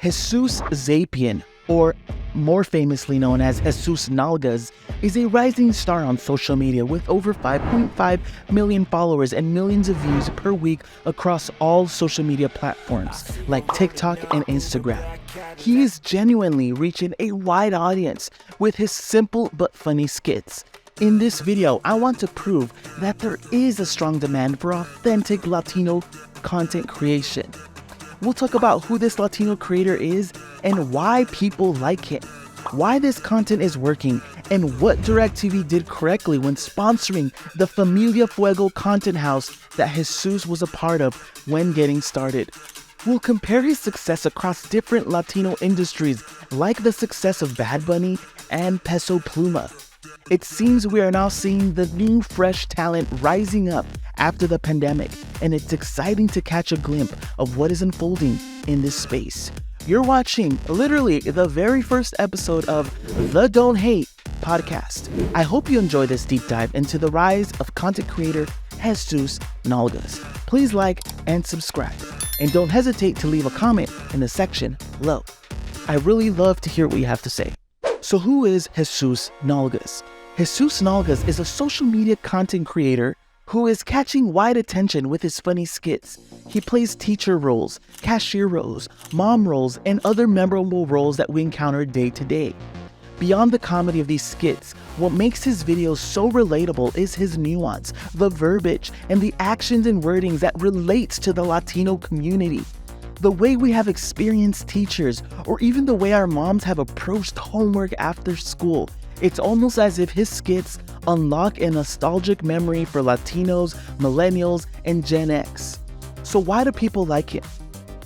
Jesus Zapian, or more famously known as Jesus Nalgas, is a rising star on social media with over 5.5 million followers and millions of views per week across all social media platforms like TikTok and Instagram. He is genuinely reaching a wide audience with his simple but funny skits. In this video, I want to prove that there is a strong demand for authentic Latino content creation. We'll talk about who this Latino creator is and why people like him, why this content is working, and what DirecTV did correctly when sponsoring the Familia Fuego content house that Jesus was a part of when getting started. We'll compare his success across different Latino industries like the success of Bad Bunny and Peso Pluma. It seems we are now seeing the new fresh talent rising up after the pandemic, and it's exciting to catch a glimpse of what is unfolding in this space. You're watching literally the very first episode of the Don't Hate podcast. I hope you enjoy this deep dive into the rise of content creator Jesus Nalgas. Please like and subscribe, and don't hesitate to leave a comment in the section below. I really love to hear what you have to say. So who is Jesus Nalgas? Jesus Nalgas is a social media content creator who is catching wide attention with his funny skits. He plays teacher roles, cashier roles, mom roles, and other memorable roles that we encounter day to day. Beyond the comedy of these skits, what makes his videos so relatable is his nuance, the verbiage, and the actions and wordings that relates to the Latino community. The way we have experienced teachers, or even the way our moms have approached homework after school. It's almost as if his skits unlock a nostalgic memory for Latinos, millennials, and Gen X. So why do people like him?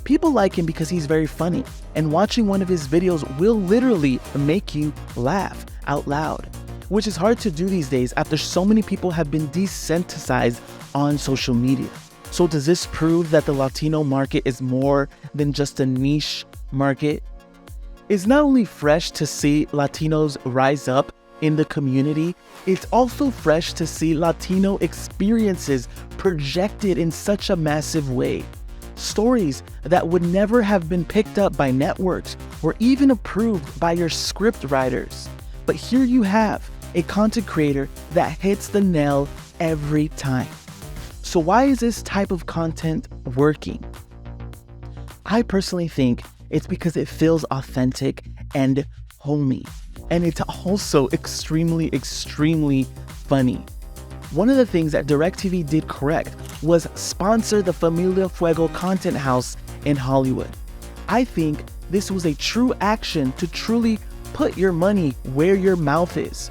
People like him because he's very funny, and watching one of his videos will literally make you laugh out loud, which is hard to do these days after so many people have been desensitized on social media. So does this prove that the Latino market is more than just a niche market? It's not only fresh to see Latinos rise up in the community, it's also fresh to see Latino experiences projected in such a massive way. Stories that would never have been picked up by networks or even approved by your script writers. But here you have a content creator that hits the nail every time. So why is this type of content working? I personally think it's because it feels authentic and homey. And it's also extremely funny. One of the things that DirecTV did correct was sponsor the Familia Fuego content house in Hollywood. I think this was a true action to truly put your money where your mouth is.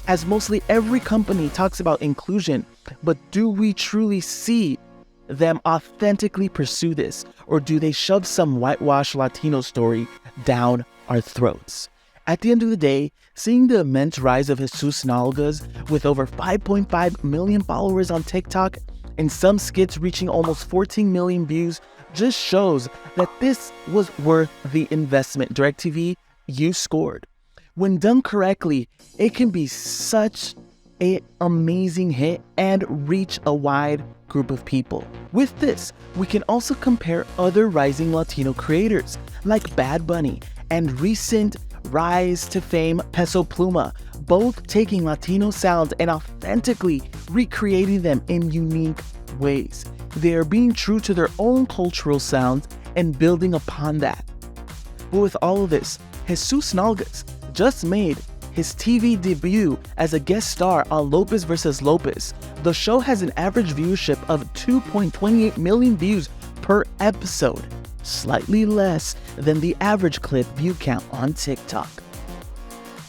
As mostly every company talks about inclusion, but do we truly see them authentically pursue this, or do they shove some whitewashed Latino story down our throats? At the end of the day, seeing the immense rise of Jesus Nalgas with over 5.5 million followers on TikTok and some skits reaching almost 14 million views just shows that this was worth the investment. DirecTV, you scored. When done correctly, it can be such an amazing hit and reach a wide group of people. With this, we can also compare other rising Latino creators like Bad Bunny and recent rise to fame Peso Pluma, both taking Latino sounds and authentically recreating them in unique ways. They are being true to their own cultural sounds and building upon that. But with all of this, Jesus Nalgas just made his TV debut as a guest star on Lopez vs. Lopez. The show has an average viewership of 2.28 million views per episode, slightly less than the average clip view count on TikTok.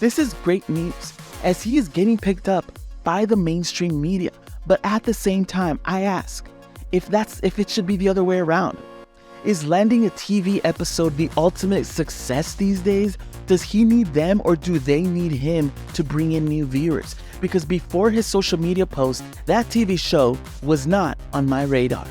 This is great news, as he is getting picked up by the mainstream media, but at the same time, I ask if it should be the other way around. Is landing a TV episode the ultimate success these days? Does he need them, or do they need him to bring in new viewers? Because before his social media post, that TV show was not on my radar.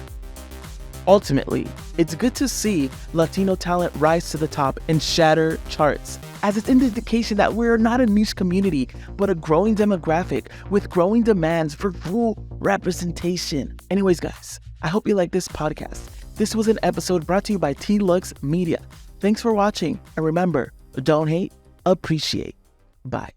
Ultimately, it's good to see Latino talent rise to the top and shatter charts, as it's an indication that we're not a niche community, but a growing demographic with growing demands for full representation. Anyways, guys, I hope you like this podcast. This was an episode brought to you by T-Lux Media. Thanks for watching, and remember, don't hate, appreciate. Bye.